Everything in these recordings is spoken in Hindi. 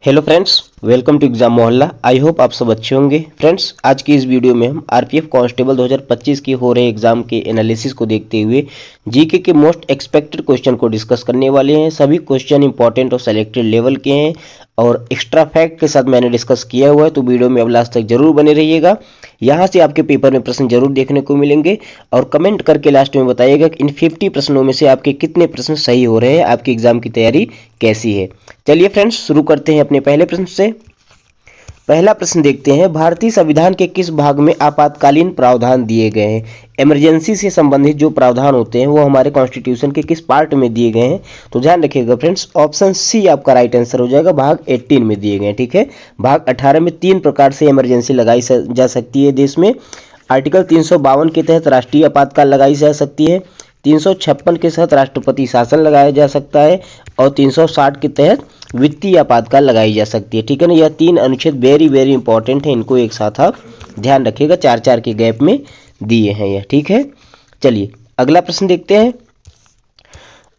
Hello friends, welcome to Exam Mohalla. I hope आप सब अच्छे होंगे। फ्रेंड्स, आज की इस वीडियो में हम आरपीएफ कांस्टेबल 2025 की हो रहे एग्जाम के एनालिसिस को देखते हुए जीके के मोस्ट एक्सपेक्टेड क्वेश्चन को डिस्कस करने वाले हैं। सभी क्वेश्चन इंपॉर्टेंट और सेलेक्टेड लेवल के हैं और एक्स्ट्रा फैक्ट के साथ मैंने डिस्कस किया हुआ है, तो वीडियो में अब लास्ट तक जरूर बने रहिएगा। यहाँ से आपके पेपर में प्रश्न जरूर देखने को मिलेंगे और कमेंट करके लास्ट में बताइएगा कि इन 50 प्रश्नों में से आपके कितने प्रश्न सही हो रहे हैं, आपकी एग्जाम की तैयारी कैसी है। चलिए फ्रेंड्स, शुरू करते हैं अपने पहले प्रश्न से। पहला प्रश्न देखते हैं, भारतीय संविधान के किस भाग में आपातकालीन प्रावधान दिए गए हैं। इमरजेंसी से संबंधित जो प्रावधान होते हैं वो हमारे कॉन्स्टिट्यूशन के किस पार्ट में दिए गए हैं, तो ध्यान रखिएगा फ्रेंड्स, ऑप्शन सी आपका राइट आंसर हो जाएगा। भाग 18 में दिए गए हैं। ठीक है, भाग 18 में 3 प्रकार से इमरजेंसी लगाई जा सकती है देश में। आर्टिकल 352 के तहत राष्ट्रीय आपातकाल लगाई जा सकती है, 356 के तहत राष्ट्रपति शासन लगाया जा सकता है और 360 के तहत वित्तीय आपातकाल लगाई जा सकती है। ठीक है ना, यह 3 अनुच्छेद वेरी वेरी इंपॉर्टेंट है, इनको एक साथ आप ध्यान रखिएगा, 4-4 के गैप में दिए हैं यह। ठीक है, चलिए अगला प्रश्न देखते हैं।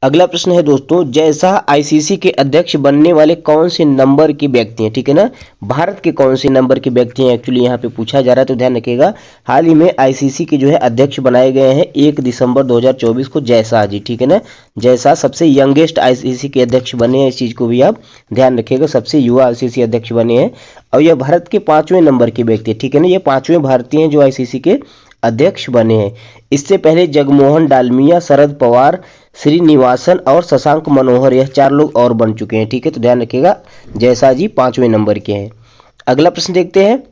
अगला प्रश्न है दोस्तों, जैसा आईसीसी के अध्यक्ष बनने वाले कौन से नंबर के व्यक्ति हैं। ठीक है ना, भारत के कौन से नंबर के व्यक्ति हैं एक्चुअली यहाँ पे पूछा जा रहा है, तो ध्यान रखिएगा। हाल ही में आईसीसी के जो है अध्यक्ष बनाए गए हैं 1 दिसंबर 2024 को जयशाह जी। ठीक है ना, जयशाह सबसे यंगेस्ट आईसीसी के अध्यक्ष बने हैं, इस चीज को भी आप ध्यान रखिएगा, सबसे युवा आईसीसी अध्यक्ष बने हैं और यह भारत के 5वें नंबर के व्यक्ति है। ठीक है ना, ये 5वें भारतीय हैं जो आईसीसी के अध्यक्ष बने हैं। इससे पहले जगमोहन डालमिया, शरद पवार, श्रीनिवासन और शशांक मनोहर, यह 4 लोग और बन चुके हैं। ठीक है, तो ध्यान रखिएगा, जयशाह जी 5वें नंबर के हैं। अगला प्रश्न देखते हैं।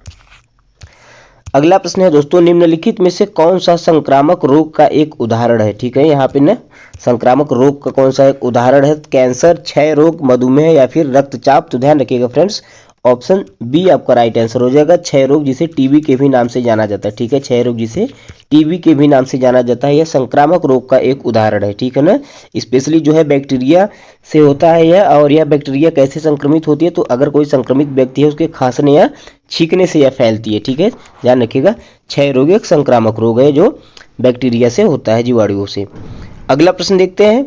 अगला प्रश्न है दोस्तों, निम्नलिखित में से कौन सा संक्रामक रोग का एक उदाहरण है। ठीक है, यहाँ पे ना संक्रामक रोग का कौन सा एक उदाहरण है, कैंसर, क्षय रोग, मधुमेह या फिर रक्तचाप। तो ध्यान रखिएगा फ्रेंड्स, ऑप्शन बी आपका राइट आंसर हो जाएगा, क्षय रोग, जिसे टीबी के भी नाम से जाना जाता है। ठीक है, क्षय रोग जिसे टीबी के भी नाम से जाना जाता है, यह संक्रामक रोग का एक उदाहरण है। ठीक है ना, स्पेशली जो है बैक्टीरिया से होता है यह, और यह बैक्टीरिया कैसे संक्रमित होती है, तो अगर कोई संक्रमित व्यक्ति है उसके खांसने या छींकने से यह फैलती है। ठीक है, ध्यान रखिएगा, क्षय रोग एक संक्रामक रोग है जो बैक्टीरिया से होता है, जीवाणुओं से। अगला प्रश्न देखते हैं,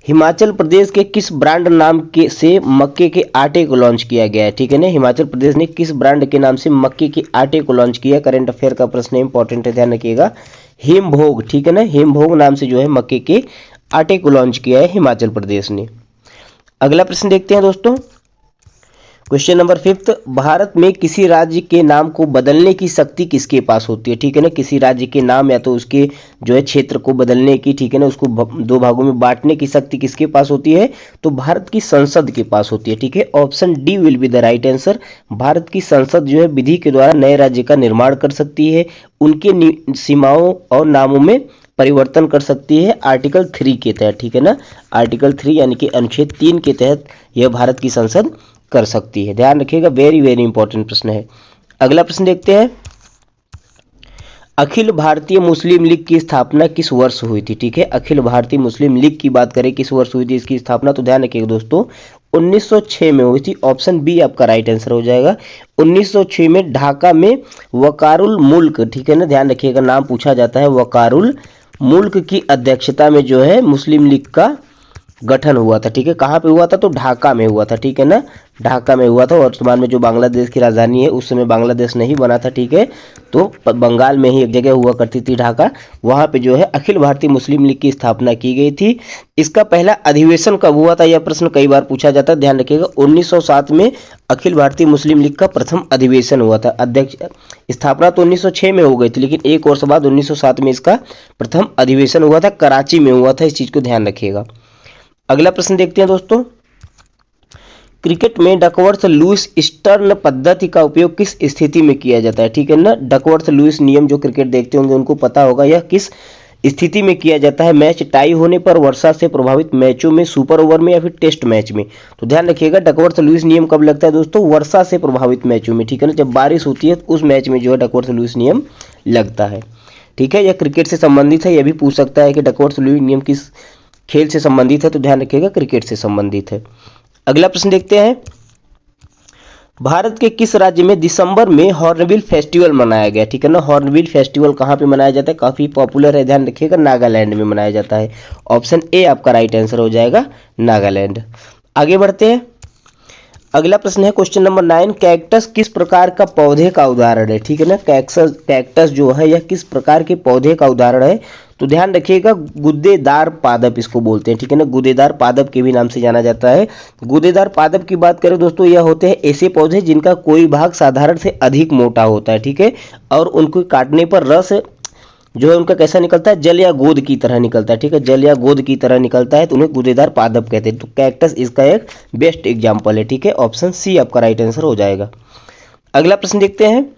हिमाचल प्रदेश के किस ब्रांड नाम के से मक्के के आटे को लॉन्च किया गया है। ठीक है ना, हिमाचल प्रदेश ने किस ब्रांड के नाम से मक्के के आटे को लॉन्च किया। करंट अफेयर का प्रश्न है, इंपॉर्टेंट है, ध्यान रखिएगा, हिमभोग। ठीक है ना, हिमभोग नाम से जो है मक्के के आटे को लॉन्च किया है हिमाचल प्रदेश ने। अगला प्रश्न देखते हैं दोस्तों, क्वेश्चन नंबर 5, भारत में किसी राज्य के नाम को बदलने की शक्ति किसके पास होती है। ठीक है ना, किसी राज्य के नाम या तो उसके जो है क्षेत्र को बदलने की, ठीक है ना, उसको 2 भागों में बांटने की शक्ति किसके पास होती है, तो भारत की संसद के पास होती है। ठीक है, option D will be the right answer. Bharat की संसद जो है विधि के द्वारा नए राज्य का निर्माण कर सकती है, उनके सीमाओं और नामों में परिवर्तन कर सकती है आर्टिकल 3 के तहत। ठीक है ना, आर्टिकल 3 यानी कि अनुच्छेद 3 के तहत यह भारत की संसद कर सकती है। ध्यान रखिएगा, वेरी वेरी इंपॉर्टेंट प्रश्न है। अगला प्रश्न देखते हैं, अखिल भारतीय मुस्लिम लीग की स्थापना किस वर्ष हुई थी। ठीक है, अखिल भारतीय मुस्लिम लीग की बात करें किस वर्ष हुई थी इसकी स्थापना, तो ध्यान रखिएगा दोस्तों, 1906 में हुई थी। ऑप्शन बी आपका राइट आंसर हो जाएगा। 1906 में ढाका में वकारुल मुल्क, ठीक है ना, ध्यान रखिएगा, नाम पूछा जाता है, वकारुल मुल्क की अध्यक्षता में जो है मुस्लिम लीग का गठन हुआ था। ठीक है, कहाँ पे हुआ था, तो ढाका में हुआ था। ठीक है ना, ढाका में हुआ था। वर्तमान में जो बांग्लादेश की राजधानी है, उस समय बांग्लादेश नहीं बना था। ठीक है, तो बंगाल में ही एक जगह हुआ करती थी ढाका, वहां पे जो है अखिल भारतीय मुस्लिम लीग की स्थापना की गई थी। इसका पहला अधिवेशन कब हुआ था, यह प्रश्न कई बार पूछा जाता है, ध्यान रखिएगा, 1907 में अखिल भारतीय मुस्लिम लीग का प्रथम अधिवेशन हुआ था। अध्यक्ष स्थापना तो 1906 में हो गई थी, लेकिन एक वर्ष बाद 1907 में इसका प्रथम अधिवेशन हुआ था, कराची में हुआ था, इस चीज को ध्यान रखिएगा। अगला प्रश्न देखते हैं दोस्तों, क्रिकेट में डकवर्थ लुईस स्टर्न पद्धति का उपयोग किस स्थिति में किया जाता है। ठीक है ना, डकवर्थ लुईस नियम जो क्रिकेट देखते होंगे उनको पता होगा, यह किस स्थिति में किया जाता है, मैच टाई होने पर, वर्षा से प्रभावित मैचों में, सुपर ओवर में या फिर टेस्ट मैच में। तो ध्यान रखिएगा, डकवर्थ लुईस नियम कब लगता है दोस्तों, वर्षा से प्रभावित मैचों में। ठीक है ना, जब बारिश होती है तो उस मैच में जो है डकवर्थ लुईस नियम लगता है। ठीक है, यह क्रिकेट से संबंधित है, यह भी पूछ सकता है कि डकवर्थ लुईस नियम किस खेल से संबंधित है, तो ध्यान रखिएगा क्रिकेट से संबंधित है। अगला प्रश्न देखते हैं, भारत के किस राज्य में दिसंबर में हॉर्नबिल फेस्टिवल मनाया गया। ठीक है ना, हॉर्नबिल फेस्टिवल कहाँ पे मनाया जाता है, काफी पॉपुलर है, ध्यान रखिएगा, नागालैंड में मनाया जाता है। ऑप्शन ए आपका राइट आंसर हो जाएगा, नागालैंड। आगे बढ़ते हैं, अगला प्रश्न है क्वेश्चन नंबर 9, कैक्टस किस प्रकार का पौधे का उदाहरण है? ठीक है ना, कैक्टस जो है यह किस प्रकार के पौधे का उदाहरण है? तो ध्यान रखिएगा, गुदेदार पादप इसको बोलते हैं। ठीक है ना, गुदेदार पादप के भी नाम से जाना जाता है। गुदेदार पादप की बात करें दोस्तों, यह होते हैं ऐसे पौधे जिनका कोई भाग साधारण से अधिक मोटा होता है। ठीक है, और उनको काटने पर रस जो है उनका कैसा निकलता है? जल या गोद की तरह निकलता है। ठीक है, जल या गोद की तरह निकलता है, तो उन्हें गुदेदार पादप कहते हैं। तो कैक्टस इसका एक बेस्ट एग्जाम्पल है। ठीक है, ऑप्शन सी आपका राइट आंसर हो जाएगा। अगला प्रश्न देखते हैं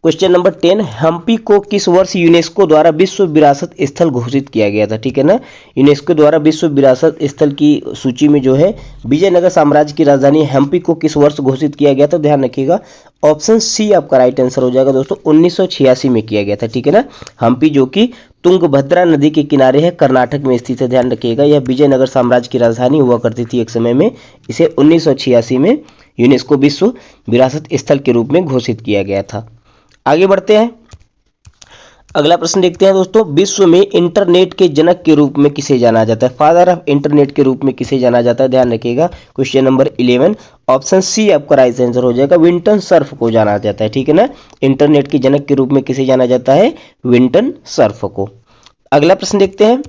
क्वेश्चन नंबर 10, हम्पी को किस वर्ष यूनेस्को द्वारा विश्व विरासत स्थल घोषित किया गया था? ठीक है ना, यूनेस्को द्वारा विश्व विरासत स्थल की सूची में जो है विजयनगर साम्राज्य की राजधानी हम्पी को किस वर्ष घोषित किया गया था? ध्यान रखिएगा, ऑप्शन सी आपका राइट आंसर हो जाएगा दोस्तों, 1986 में किया गया था। ठीक है ना, हम्पी जो कि तुंगभद्रा नदी के किनारे है, कर्नाटक में स्थित है। ध्यान रखिएगा, यह विजयनगर साम्राज्य की राजधानी हुआ करती थी एक समय में। इसे 1986 में यूनेस्को विश्व विरासत स्थल के रूप में घोषित किया गया था। आगे बढ़ते हैं, अगला प्रश्न देखते हैं दोस्तों, विश्व में इंटरनेट के जनक के रूप में किसे जाना जाता है? फादर ऑफ इंटरनेट के रूप में किसे जाना जाता है? ध्यान रखिएगा, क्वेश्चन नंबर 11, ऑप्शन सी आपका राइट आंसर हो जाएगा, विंटन सर्फ को जाना जाता है। ठीक है ना, इंटरनेट के जनक के रूप में किसे जाना जाता है? विंटन सर्फ को। अगला प्रश्न देखते हैं,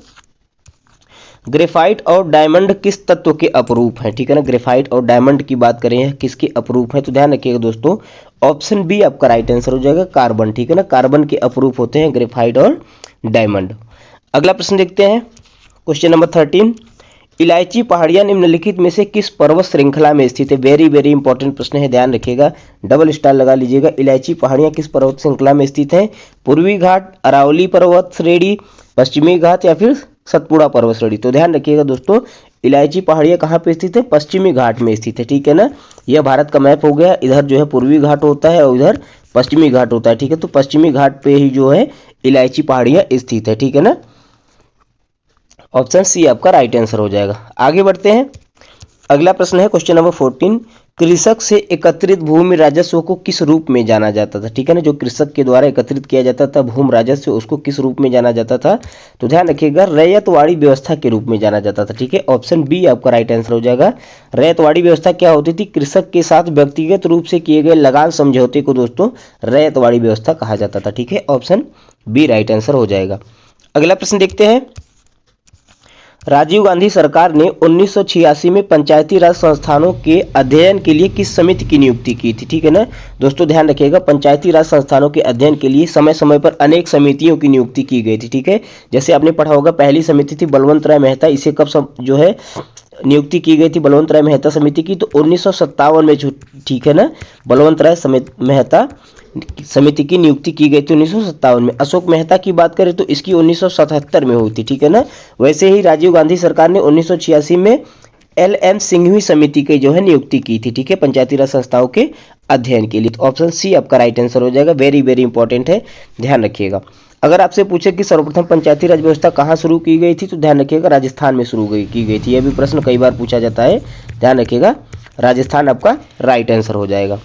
ग्रेफाइट और डायमंड किस तत्व के अपरूप हैं? ठीक है ना, ग्रेफाइट और डायमंड की बात करें किसके अपरूप हैं? तो ध्यान रखिएगा दोस्तों, ऑप्शन बी आपका राइट आंसर हो जाएगा, कार्बन। ठीक है ना, कार्बन के अपरूप होते हैं ग्रेफाइट और डायमंड। अगला प्रश्न देखते हैं क्वेश्चन नंबर 13, इलायची पहाड़ियां निम्नलिखित में से किस पर्वत श्रृंखला में स्थित है? वेरी वेरी इंपॉर्टेंट प्रश्न है, ध्यान रखिएगा, डबल स्टार लगा लीजिएगा। इलायची पहाड़ियां किस पर्वत श्रृंखला में स्थित है? पूर्वी घाट, अरावली पर्वत श्रेणी, पश्चिमी घाट या फिर सतपुड़ा पर्वत श्रेणी? तो ध्यान रखिएगा दोस्तों, इलायची पहाड़ियां कहाँ पे स्थित है? पश्चिमी घाट में स्थित है। ठीक है ना, यह भारत का मैप हो गया, इधर जो है पूर्वी घाट होता है और इधर पश्चिमी घाट होता है। ठीक है, तो पश्चिमी घाट पे ही जो है इलायची पहाड़ियां स्थित है। ठीक है ना, ऑप्शन सी आपका राइट आंसर हो जाएगा। आगे बढ़ते हैं, अगला प्रश्न है क्वेश्चन नंबर 14, कृषक से एकत्रित भूमि राजस्व को किस रूप में जाना जाता था? ठीक है ना, जो कृषक के द्वारा एकत्रित किया जाता था भूमि राजस्व, उसको किस रूप में जाना जाता था? तो ध्यान रखिएगा, रैयतवाड़ी व्यवस्था के रूप में जाना जाता था। ठीक है, ऑप्शन बी आपका राइट आंसर हो जाएगा। रैयतवाड़ी व्यवस्था क्या होती थी? कृषक के साथ व्यक्तिगत रूप से किए गए लगान समझौते को दोस्तों रैयतवाड़ी व्यवस्था कहा जाता था। ठीक है, ऑप्शन बी राइट आंसर हो जाएगा। अगला प्रश्न देखते हैं, राजीव गांधी सरकार ने 1986 में पंचायती राज संस्थानों के अध्ययन के लिए किस समिति की नियुक्ति की थी? ठीक है ना दोस्तों, ध्यान रखिएगा, पंचायती राज संस्थानों के अध्ययन के लिए समय समय पर अनेक समितियों की नियुक्ति की गई थी। ठीक है, जैसे आपने पढ़ा होगा, पहली समिति थी बलवंत राय मेहता, इसे कब जो है नियुक्ति की गई थी बलवंत राय मेहता समिति की? तो 1957 में। ठीक है ना, बलवंत राय मेहता समिति की नियुक्ति की गई थी 1957 में। अशोक मेहता की बात करें तो इसकी 1977 में हुई थी। ठीक है ना, वैसे ही राजीव गांधी सरकार ने 1986 में LM सिंघवी समिति की जो है नियुक्ति की थी। ठीक है, पंचायती राज संस्थाओं के अध्ययन के लिए। तो ऑप्शन सी आपका राइट आंसर हो जाएगा, वेरी वेरी इंपॉर्टेंट है, ध्यान रखिएगा। अगर आपसे पूछे कि सर्वप्रथम पंचायती राज व्यवस्था कहाँ शुरू की गई थी, तो ध्यान रखिएगा राजस्थान में शुरू की गई थी। यह भी प्रश्न कई बार पूछा जाता है, ध्यान रखिएगा, राजस्थान आपका राइट आंसर हो जाएगा।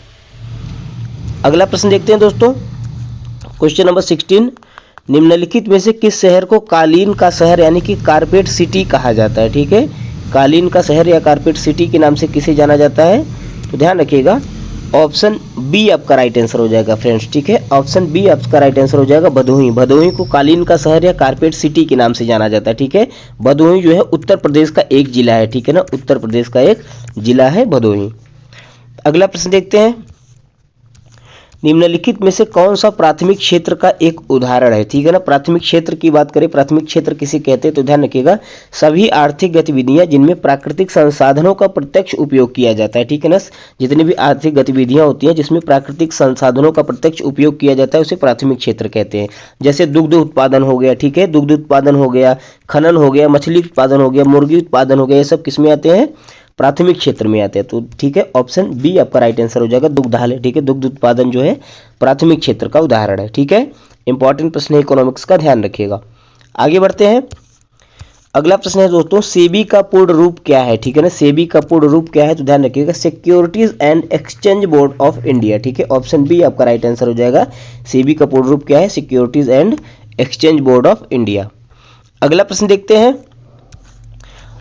अगला प्रश्न देखते हैं दोस्तों, क्वेश्चन नंबर 16, निम्नलिखित में से किस शहर को कालीन का शहर यानी कि कारपेट सिटी कहा जाता है? ठीक है, कालीन का शहर या कारपेट सिटी के नाम से किसे जाना जाता है? तो ध्यान रखिएगा, ऑप्शन बी आपका राइट आंसर हो जाएगा फ्रेंड्स। ठीक है, ऑप्शन बी आपका राइट आंसर हो जाएगा, भदोही। भदोही को कालीन का शहर या कारपेट सिटी के नाम से जाना जाता है। ठीक है, भदोही जो है उत्तर प्रदेश का एक जिला है। ठीक है ना, उत्तर प्रदेश का एक जिला है भदोही। अगला प्रश्न देखते हैं, निम्नलिखित में से कौन सा प्राथमिक क्षेत्र का एक उदाहरण है? ठीक है ना, प्राथमिक क्षेत्र की बात करें, प्राथमिक क्षेत्र किसे कहते हैं? तो ध्यान रखिएगा, सभी आर्थिक गतिविधियां जिनमें प्राकृतिक संसाधनों का प्रत्यक्ष उपयोग किया जाता है। ठीक है ना, जितनी भी आर्थिक गतिविधियां होती हैं जिसमें प्राकृतिक संसाधनों का प्रत्यक्ष उपयोग किया जाता है उसे प्राथमिक क्षेत्र कहते हैं। जैसे दुग्ध उत्पादन हो गया, ठीक है, दुग्ध उत्पादन हो गया, खनन हो गया, मछली उत्पादन हो गया, मुर्गी उत्पादन हो गया, ये सब किसमें आते हैं? प्राथमिक क्षेत्र में आते हैं। तो ठीक है, ऑप्शन बी आपका राइट आंसर हो जाएगा, दुग्धालय। ठीक है, दुग्ध उत्पादन जो है प्राथमिक क्षेत्र का उदाहरण है। ठीक है, इंपॉर्टेंट प्रश्न है इकोनॉमिक्स का, ध्यान रखिएगा। आगे बढ़ते हैं, अगला प्रश्न है दोस्तों, सेबी का पूर्ण रूप क्या है? ठीक है ना, सेबी का पूर्ण रूप क्या है? तो ध्यान रखिएगा, securities and exchange board of India. ठीक है, ऑप्शन बी आपका राइट आंसर हो जाएगा, सेबी का पूर्ण रूप क्या है? Securities and exchange board of India. अगला प्रश्न देखते हैं,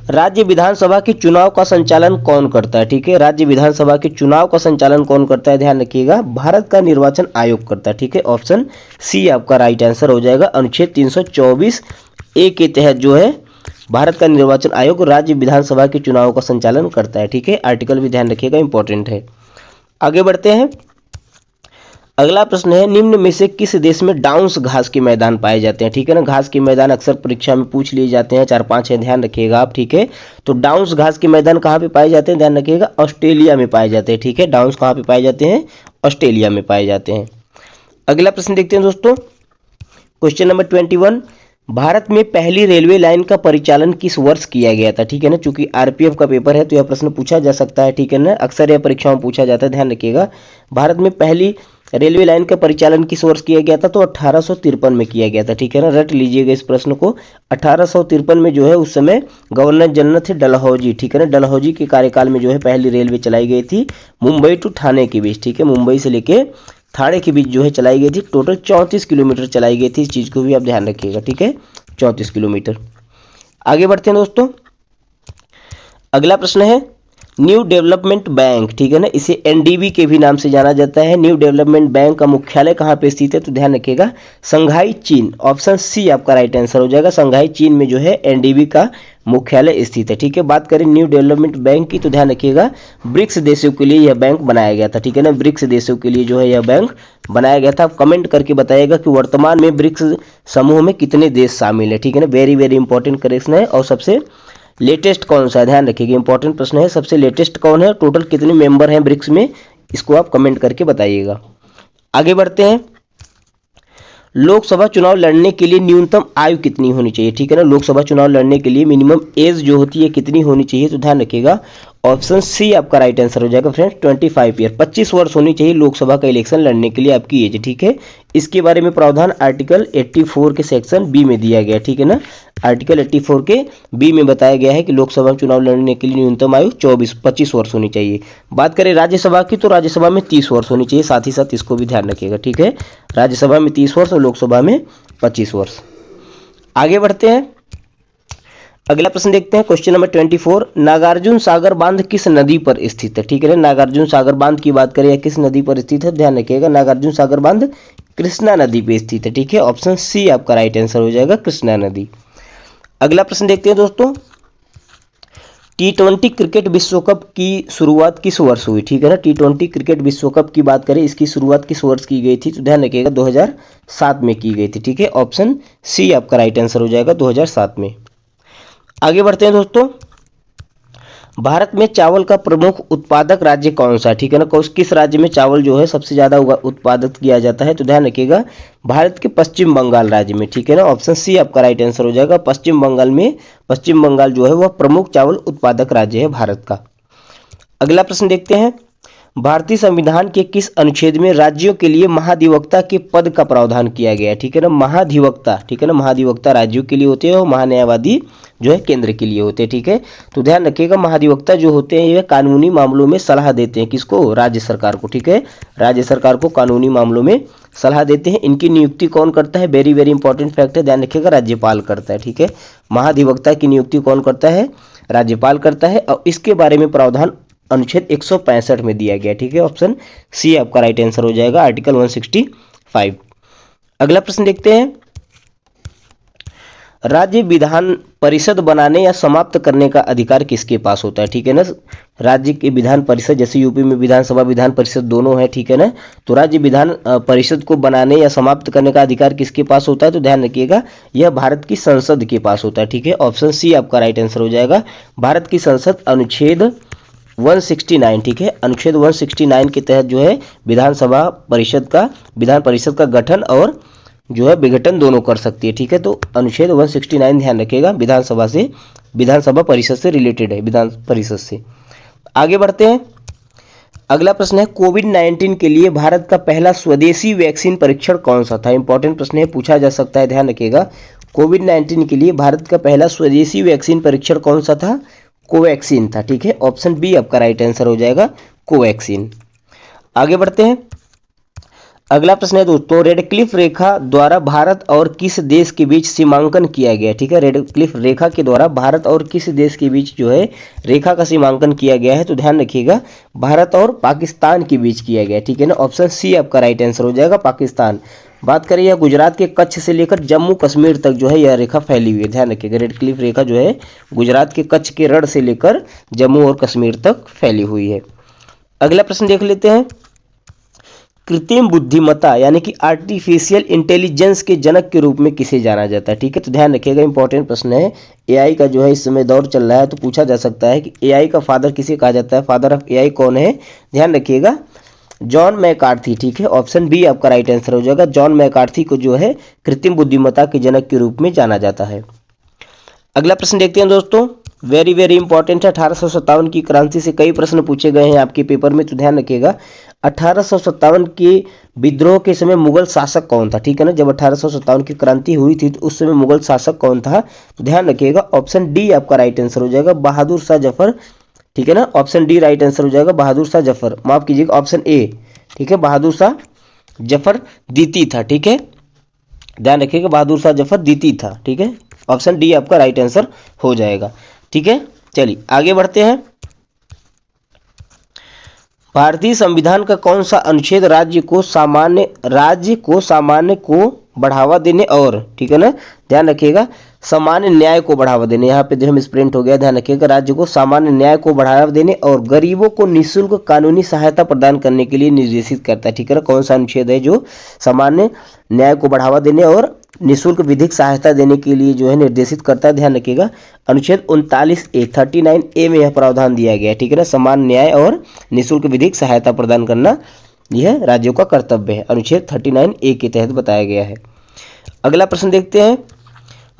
राज्य विधानसभा के चुनाव का संचालन कौन करता है? ठीक है, राज्य विधानसभा के चुनाव का संचालन कौन करता है? ध्यान रखिएगा, भारत का निर्वाचन आयोग करता है। ठीक है, ऑप्शन सी आपका राइट आंसर हो जाएगा। अनुच्छेद 324A के तहत जो है भारत का निर्वाचन आयोग राज्य विधानसभा के चुनाव का संचालन करता है। ठीक है, आर्टिकल भी ध्यान रखिएगा, इंपॉर्टेंट है। आगे बढ़ते हैं। अगला प्रश्न है, निम्न में से किस देश में डाउन्स घास के मैदान पाए जाते हैं? ठीक है ना, घास के मैदान अक्सर परीक्षा में पूछ लिए जाते हैं, 4-5 है, ध्यान रखिएगा आप। ठीक है, तो डाउन्स घास के मैदान कहाँ पे पाए जाते हैं? ध्यान रखिएगा, ऑस्ट्रेलिया में पाए जाते हैं। ठीक है, डाउन्स कहाँ पे पाए जाते हैं? ऑस्ट्रेलिया में पाए जाते हैं। अगला प्रश्न देखते हैं दोस्तों, क्वेश्चन नंबर 21, भारत में पहली रेलवे लाइन का परिचालन किस वर्ष किया गया था? ठीक है ना, चूंकि आरपीएफ का पेपर है तो यह प्रश्न पूछा जा सकता है। ठीक है ना, अक्सर यह परीक्षाओं में पूछा जाता है, ध्यान रखिएगा। भारत में पहली रेलवे लाइन का परिचालन किस वर्ष किया गया था? तो 1853 में किया गया था। ठीक है ना, रट लीजिएगा इस प्रश्न को। 1853 में जो है उस समय गवर्नर जनरल थे डलहौजी। ठीक है ना, डलहौजी के कार्यकाल में जो है पहली रेलवे चलाई गई थी मुंबई टू ठाणे के बीच। ठीक है, मुंबई से लेके ठाणे के बीच जो है चलाई गई थी। टोटल 34 किलोमीटर चलाई गई थी, इस चीज को भी आप ध्यान रखिएगा। ठीक है, 34 किलोमीटर। आगे बढ़ते हैं दोस्तों, अगला प्रश्न है, न्यू डेवलपमेंट बैंक, ठीक है ना, इसे एनडीबी के भी नाम से जाना जाता है। न्यू डेवलपमेंट बैंक का मुख्यालय कहाँ पे स्थित है? तो ध्यान रखिएगा, शंघाई चीन, ऑप्शन सी आपका राइट आंसर हो जाएगा। शंघाई चीन में जो है एनडीबी का मुख्यालय स्थित है। ठीक है, बात करें न्यू डेवलपमेंट बैंक की तो ध्यान रखिएगा, ब्रिक्स देशों के लिए यह बैंक बनाया गया था। ठीक है ना, ब्रिक्स देशों के लिए जो है यह बैंक बनाया गया था। आप कमेंट करके बताइएगा कि वर्तमान में ब्रिक्स समूह में कितने देश शामिल है। ठीक है ना, वेरी वेरी इंपॉर्टेंट क्वेश्चन है। और सबसे लेटेस्ट कौन सा है? ध्यान रखिएगा, इंपॉर्टेंट प्रश्न है। सबसे लेटेस्ट कौन है? टोटल कितने मेंबर हैं ब्रिक्स में? इसको आप कमेंट करके बताइएगा। आगे बढ़ते हैं, लोकसभा चुनाव लड़ने के लिए न्यूनतम आयु कितनी होनी चाहिए? ठीक है ना, लोकसभा चुनाव लड़ने के लिए मिनिमम एज जो होती है कितनी होनी चाहिए? तो ध्यान रखिएगा, ऑप्शन सी आपका राइट आंसर हो जाएगा फ्रेंड्स, 25 ईयर, 25 वर्ष होनी चाहिए लोकसभा का इलेक्शन लड़ने के लिए आपकी एज। ठीक है, इसके बारे में प्रावधान आर्टिकल 84 के सेक्शन बी में दिया गया। ठीक है ना, आर्टिकल 84 के बी में बताया गया है कि लोकसभा चुनाव लड़ने के लिए न्यूनतम आयु 25 वर्ष होनी चाहिए। बात करें राज्यसभा की तो राज्यसभा में 30 वर्ष होनी चाहिए, साथ ही साथ इसको भी ध्यान रखिएगा। ठीक है, राज्यसभा में 30 वर्ष और लोकसभा में 25 वर्ष। आगे बढ़ते हैं, अगला प्रश्न देखते हैं, क्वेश्चन नंबर 24, नागार्जुन सागर बांध किस नदी पर स्थित है? ठीक है ना, नागार्जुन सागर बांध की बात करें किस नदी पर स्थित है? ध्यान रखिएगा, नागार्जुन सागर बांध कृष्णा नदी पे स्थित है। ठीक है, ऑप्शन सी आपका राइट आंसर हो जाएगा, कृष्णा नदी। अगला प्रश्न देखते हैं दोस्तों, T20 क्रिकेट विश्व कप की शुरुआत किस वर्ष हुई? ठीक है ना, T20 क्रिकेट विश्व कप की बात करें, इसकी शुरुआत किस वर्ष की गई थी? तो ध्यान रखिएगा 2007 में की गई थी। ठीक है, ऑप्शन सी आपका राइट आंसर हो जाएगा, 2007 में। आगे बढ़ते हैं दोस्तों, भारत में चावल का प्रमुख उत्पादक राज्य कौन सा है? ठीक है ना, किस राज्य में चावल जो है सबसे ज्यादा उत्पादित किया जाता है? तो ध्यान रखिएगा, भारत के पश्चिम बंगाल राज्य में। ठीक है ना, ऑप्शन सी आपका राइट आंसर हो जाएगा, पश्चिम बंगाल में। पश्चिम बंगाल जो है वह प्रमुख चावल उत्पादक राज्य है भारत का। अगला प्रश्न देखते हैं, भारतीय संविधान के किस अनुच्छेद में राज्यों के लिए महाधिवक्ता के पद का प्रावधान किया गया है? ठीक है ना, महाधिवक्ता, ठीक है ना, महाधिवक्ता राज्यों के लिए होते हैं और महान्यायवादी जो है केंद्र के लिए होते हैं। ठीक है, तो ध्यान रखिएगा, महाधिवक्ता जो होते हैं ये कानूनी मामलों में सलाह देते हैं, किसको? राज्य सरकार को। ठीक है, राज्य सरकार को कानूनी मामलों में सलाह देते हैं। इनकी नियुक्ति कौन करता है? वेरी वेरी इंपॉर्टेंट फैक्ट है, ध्यान रखिएगा, राज्यपाल करता है। ठीक है, महाधिवक्ता की नियुक्ति कौन करता है? राज्यपाल करता है। और इसके बारे में प्रावधान अनुच्छेद 165 में दिया गया। ठीक है, ऑप्शन सी आपका राइट आंसर हो जाएगा, आर्टिकल 165। अगला प्रश्न देखते हैं, राज्य विधान परिषद बनाने या समाप्त करने का अधिकार किसके पास होता है? ठीक है ना, राज्य के विधान परिषद, जैसे यूपी में विधानसभा विधान परिषद दोनों है। ठीक है ना, तो राज्य विधान परिषद को बनाने या समाप्त करने का अधिकार किसके पास होता है? तो ध्यान रखिएगा, यह भारत की संसद के पास होता है। ठीक है, ऑप्शन सी आपका राइट आंसर हो जाएगा, भारत की संसद अनुच्छेद 169। ठीक है, अनुच्छेद 169 के तहत जो है विधान परिषद का गठन और जो है विघटन दोनों कर सकती है। ठीक है, तो अनुच्छेद 169 ध्यान रखिएगा, विधानसभा परिषद से रिलेटेड है, विधान परिषद से। आगे बढ़ते हैं, अगला प्रश्न है, कोविड-19 के लिए भारत का पहला स्वदेशी वैक्सीन परीक्षण कौन सा था? इंपॉर्टेंट प्रश्न है, पूछा जा सकता है, ध्यान रखिएगा। कोविड-19 के लिए भारत का पहला स्वदेशी वैक्सीन परीक्षण कौन सा था? कोवैक्सीन था। ठीक है, ऑप्शन बी आपका राइट आंसर हो जाएगा, कोवैक्सीन। आगे बढ़ते हैं, अगला प्रश्न है दोस्तों, रेडक्लिफ रेखा द्वारा भारत और किस देश के बीच सीमांकन किया गया। ठीक है, रेडक्लिफ रेखा के द्वारा भारत और किस देश के बीच जो है रेखा का सीमांकन किया गया है, तो ध्यान रखिएगा भारत और पाकिस्तान के बीच किया गया। ठीक है ना, ऑप्शन सी आपका राइट आंसर हो जाएगा, पाकिस्तान। बात करें, यह गुजरात के कच्छ से लेकर जम्मू कश्मीर तक जो है यह रेखा फैली हुई है। ध्यान रखिएगा, रेडक्लिफ रेखा जो है गुजरात के कच्छ के रण से लेकर जम्मू और कश्मीर तक फैली हुई है। अगला प्रश्न देख लेते हैं, कृत्रिम बुद्धिमत्ता यानी कि आर्टिफिशियल इंटेलिजेंस के जनक के रूप में किसे जाना जाता है। ठीक है, तो ध्यान रखिएगा, इंपॉर्टेंट प्रश्न है। एआई का जो है इस समय दौर चल रहा है, तो पूछा जा सकता है कि एआई का फादर किसे कहा जाता है, फादर ऑफ एआई कौन है। ध्यान रखिएगा, जॉन मैकार्थी। ठीक है, ऑप्शन बी आपका राइट आंसर हो जाएगा, जॉन मैकार्थी को जो है कृत्रिम बुद्धिमत्ता के जनक के रूप में जाना जाता है। अगला प्रश्न देखते हैं दोस्तों, वेरी वेरी इंपॉर्टेंट है। 1857 की क्रांति से कई प्रश्न पूछे गए हैं आपके पेपर में, तो ध्यान रखिएगा 1857 के विद्रोह के समय मुगल शासक कौन था। ठीक है ना, जब 1857 की क्रांति हुई थी तो उस समय मुगल शासक कौन था, तो ध्यान रखिएगा ऑप्शन डी आपका राइट आंसर हो जाएगा, बहादुर शाह जफर। ठीक है ना, ऑप्शन डी राइट आंसर हो जाएगा, बहादुर शाह जफर। माफ कीजिएगा, ऑप्शन ए। ठीक है, बहादुर शाह जफर द्वितीय था। ठीक है, ध्यान रखिएगा, बहादुर शाह जफर द्वितीय था। ठीक है, ऑप्शन डी आपका राइट आंसर हो जाएगा। ठीक है, चलिए आगे बढ़ते हैं। भारतीय संविधान का कौन सा अनुच्छेद राज्य को सामान्य को बढ़ावा देने और, ठीक है ना, ध्यान रखिएगा, सामान्य न्याय को बढ़ावा देने, यहाँ पे जो हम स्प्रिंट हो गया, ध्यान रखिएगा, राज्य को सामान्य न्याय को बढ़ावा देने और गरीबों को निःशुल्क कानूनी सहायता प्रदान करने के लिए निर्देशित करता है। ठीक है ना, कौन सा अनुच्छेद है जो सामान्य न्याय को बढ़ावा देने और निःशुल्क विधिक सहायता देने के लिए जो है निर्देशित करता है। ध्यान रखिएगा, अनुच्छेद 39A 39A में यह प्रावधान दिया गया है। ठीक है ना, समान न्याय और निःशुल्क विधिक सहायता प्रदान करना यह राज्यों का कर्तव्य है, अनुच्छेद 39A के तहत बताया गया है। अगला प्रश्न देखते हैं,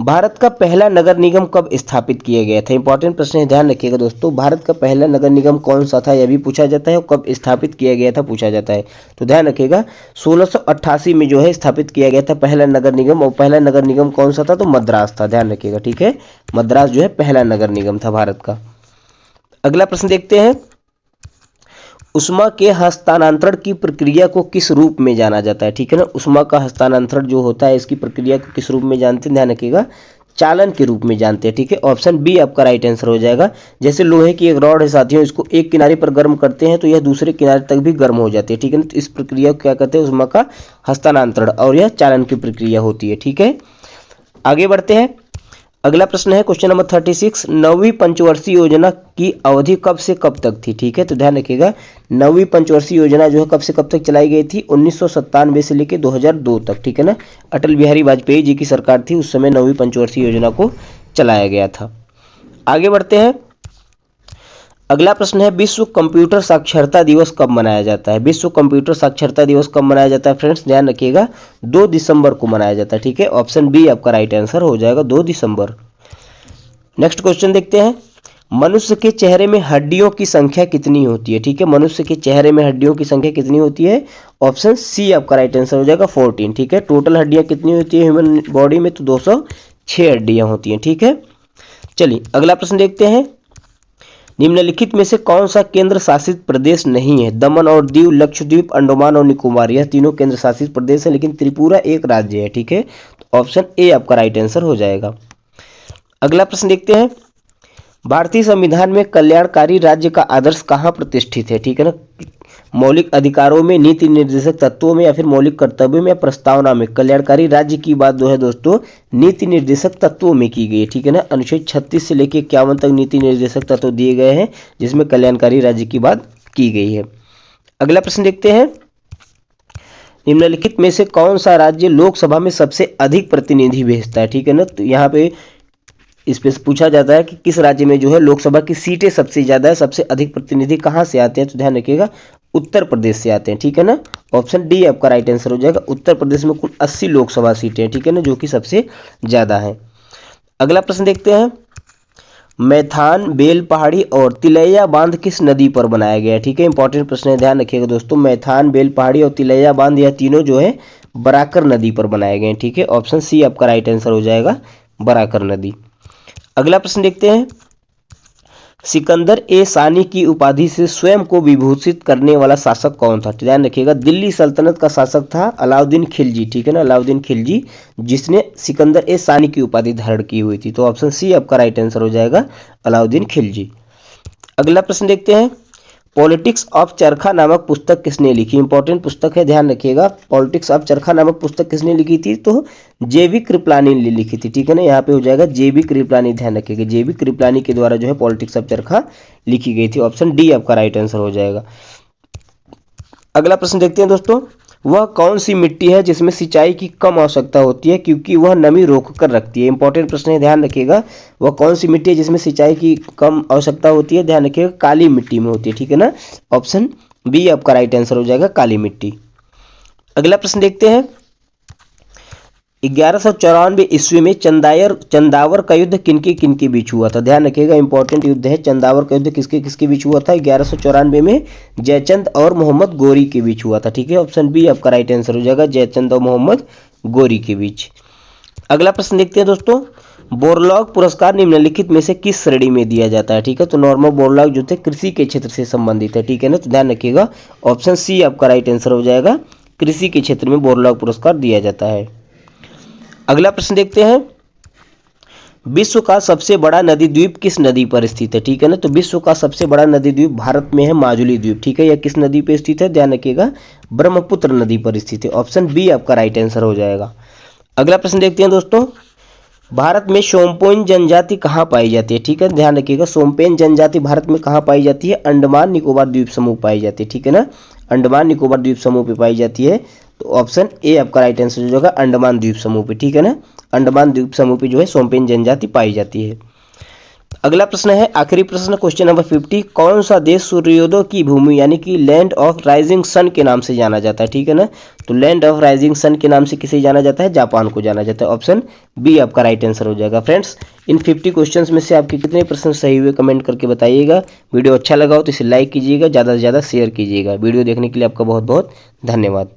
भारत का पहला नगर निगम कब स्थापित किया गया था। इंपॉर्टेंट प्रश्न है, ध्यान रखिएगा दोस्तों, भारत का पहला नगर निगम कौन सा था यह भी पूछा जाता है और कब स्थापित किया गया था पूछा जाता है। तो ध्यान रखिएगा 1688 में जो है स्थापित किया गया था पहला नगर निगम, और पहला नगर निगम कौन सा था, तो मद्रास था। ध्यान रखिएगा, ठीक है, मद्रास जो है पहला नगर निगम था भारत का। अगला प्रश्न देखते हैं, उष्मा के हस्तांतरण की प्रक्रिया को किस रूप में जाना जाता है। ठीक है ना, उष्मा का हस्तांतरण जो होता है इसकी प्रक्रिया को किस रूप में जानते हैं, ध्यान रखिएगा, चालन के रूप में जानते हैं। ठीक है, ऑप्शन बी आपका राइट आंसर हो जाएगा। जैसे लोहे की एक रॉड है साथियों, इसको एक किनारे पर गर्म करते हैं तो यह दूसरे किनारे तक भी गर्म हो जाती है। ठीक है ना, तो इस प्रक्रिया को क्या कहते हैं, उष्मा का हस्तांतरण, और यह चालन की प्रक्रिया होती है। ठीक है, आगे बढ़ते हैं। अगला प्रश्न है क्वेश्चन नंबर 36, 9वीं पंचवर्षीय योजना की अवधि कब से कब तक थी। ठीक है, तो ध्यान रखिएगा 9वीं पंचवर्षीय योजना जो है कब से कब तक चलाई गई थी, 1997 से लेकर 2002 तक। ठीक है ना, अटल बिहारी वाजपेयी जी की सरकार थी, उस समय 9वीं पंचवर्षीय योजना को चलाया गया था। आगे बढ़ते हैं। अगला प्रश्न है, विश्व कंप्यूटर साक्षरता दिवस कब मनाया जाता है। विश्व कंप्यूटर साक्षरता दिवस कब मनाया जाता है फ्रेंड्स, ध्यान रखिएगा 2 दिसंबर को मनाया जाता है। ठीक है, ऑप्शन बी आपका राइट आंसर हो जाएगा, 2 दिसंबर। नेक्स्ट क्वेश्चन देखते हैं, मनुष्य के चेहरे में हड्डियों की संख्या कितनी होती है। ठीक है, मनुष्य के चेहरे में हड्डियों की संख्या कितनी होती है, ऑप्शन सी आपका राइट आंसर हो जाएगा, 14। ठीक है, टोटल हड्डियां कितनी होती है ह्यूमन बॉडी में, तो 206 हड्डियां होती हैं। ठीक है, चलिए अगला प्रश्न देखते हैं, निम्नलिखित में से कौन सा केंद्र शासित प्रदेश नहीं है। दमन और दीव, लक्षद्वीप, अंडमान और निकोबार, यह तीनों केंद्र शासित प्रदेश है, लेकिन त्रिपुरा एक राज्य है। ठीक है, तो ऑप्शन ए आपका राइट आंसर हो जाएगा। अगला प्रश्न देखते हैं, भारतीय संविधान में कल्याणकारी राज्य का आदर्श कहाँ प्रतिष्ठित है। ठीक है ना, मौलिक अधिकारों में, नीति निर्देशक तत्वों में, या फिर मौलिक कर्तव्यों में, या प्रस्तावना में। कल्याणकारी राज्य की बात जो है दोस्तों नीति निर्देशक तत्वों में की गई है। ठीक है ना, अनुच्छेद 36 से लेकर 51 तक नीति निर्देशक तत्व दिए गए हैं जिसमें कल्याणकारी राज्य की बात की गई है। अगला प्रश्न देखते हैं, निम्नलिखित में से कौन सा राज्य लोकसभा में सबसे अधिक प्रतिनिधि भेजता है। ठीक है ना, तो यहाँ पे इस पे पूछा जाता है कि किस राज्य में जो है लोकसभा की सीटें सबसे ज्यादा है, सबसे अधिक प्रतिनिधि कहां से आते हैं, तो ध्यान रखिएगा उत्तर प्रदेश से आते हैं। ठीक है ना, ऑप्शन डी आपका राइट आंसर हो जाएगा, उत्तर प्रदेश में कुल 80 लोकसभा सीटें हैं। ठीक है ना, जो कि सबसे ज्यादा है। अगला प्रश्न देखते हैं, मैथान, बेल पहाड़ी और तिलैया बांध किस नदी पर बनाया गया है। ठीक है, इंपॉर्टेंट प्रश्न है, ध्यान रखिएगा दोस्तों, मैथान, बेल पहाड़ी और तिलैया बांध यह तीनों जो है बराकर नदी पर बनाए गए हैं। ठीक है, ऑप्शन सी आपका राइट आंसर हो जाएगा, बराकर नदी। अगला प्रश्न देखते हैं, सिकंदर ए सानी की उपाधि से स्वयं को विभूषित करने वाला शासक कौन था? ध्यान रखिएगा, दिल्ली सल्तनत का शासक था अलाउद्दीन खिलजी, ठीक है ना, अलाउद्दीन खिलजी, जिसने सिकंदर ए सानी की उपाधि धारण की हुई थी। तो ऑप्शन सी आपका राइट आंसर हो जाएगा, अलाउद्दीन खिलजी। अगला प्रश्न देखते हैं, पॉलिटिक्स ऑफ चरखा नामक पुस्तक किसने लिखी? इंपॉर्टेंट पुस्तक है, ध्यान रखिएगा। पॉलिटिक्स ऑफ चरखा नामक पुस्तक किसने लिखी थी? तो जेबी कृपलानी ने लिखी थी, ठीक है ना, यहाँ पे हो जाएगा जेबी कृपलानी, ध्यान रखिएगा, जेबी कृपलानी के द्वारा जो है पॉलिटिक्स ऑफ चरखा लिखी गई थी। ऑप्शन डी आपका राइट आंसर हो जाएगा। अगला प्रश्न देखते हैं दोस्तों, वह कौन सी मिट्टी है जिसमें सिंचाई की कम आवश्यकता होती है क्योंकि वह नमी रोक कर रखती है? इंपॉर्टेंट प्रश्न है, ध्यान रखिएगा। वह कौन सी मिट्टी है जिसमें सिंचाई की कम आवश्यकता होती है? ध्यान रखिएगा, काली मिट्टी में होती है, ठीक है ना। ऑप्शन बी आपका राइट आंसर हो जाएगा, काली मिट्टी। अगला प्रश्न देखते हैं, 1194 ईस्वी में चंदावर का युद्ध किनके किनके बीच हुआ था? ध्यान रखिएगा, इंपॉर्टेंट युद्ध है। चंदावर का युद्ध किसके किसके बीच हुआ था? 1194 में जयचंद और मोहम्मद गोरी के बीच हुआ था, ठीक है। ऑप्शन बी आपका राइट आंसर हो जाएगा, जयचंद और मोहम्मद गोरी के बीच। अगला प्रश्न देखते हैं दोस्तों, बोरलॉग पुरस्कार निम्नलिखित में से किस श्रेणी में दिया जाता है? ठीक है, तो नॉर्मन बोरलॉग जो थे कृषि के क्षेत्र से संबंधित है, ठीक है ना, तो ध्यान रखिएगा, ऑप्शन सी आपका राइट आंसर हो जाएगा, कृषि के क्षेत्र में बोरलॉग पुरस्कार दिया जाता है। अगला प्रश्न देखते हैं, विश्व का सबसे बड़ा नदी द्वीप किस नदी पर स्थित है? ठीक है ना, तो विश्व का सबसे बड़ा नदी द्वीप भारत में है माजुली द्वीप, ठीक है। यह किस नदी पर स्थित है? ध्यान रखिएगा, ब्रह्मपुत्र नदी पर स्थित है। ऑप्शन बी आपका राइट आंसर हो जाएगा। अगला प्रश्न देखते हैं दोस्तों, भारत में सोमपेन जनजाति कहाँ पाई जाती है? ठीक है, ध्यान रखिएगा, सोमपेन जनजाति भारत में कहाँ पाई जाती है? अंडमान निकोबार द्वीप समूह पाई जाती है, ठीक है ना, अंडमान निकोबार द्वीप समूह पे पाई जाती है। तो ऑप्शन ए आपका राइट आंसर हो जाएगा, अंडमान द्वीप समूह पे, ठीक है ना, अंडमान द्वीप समूह पे जो है सोमपेन जनजाति पाई जाती है। अगला प्रश्न है, आखिरी प्रश्न, क्वेश्चन नंबर 50, कौन सा देश सूर्योदय की भूमि यानी कि लैंड ऑफ राइजिंग सन के नाम से जाना जाता है? ठीक है ना, तो लैंड ऑफ राइजिंग सन के नाम से किसे जाना जाता है? जापान को जाना जाता है। ऑप्शन बी आपका राइट आंसर हो जाएगा। फ्रेंड्स, इन 50 क्वेश्चंस में से आपके कितने प्रश्न सही हुए कमेंट करके बताइएगा। वीडियो अच्छा लगा हो तो इसे लाइक कीजिएगा, ज़्यादा से ज़्यादा शेयर कीजिएगा। वीडियो देखने के लिए आपका बहुत बहुत धन्यवाद।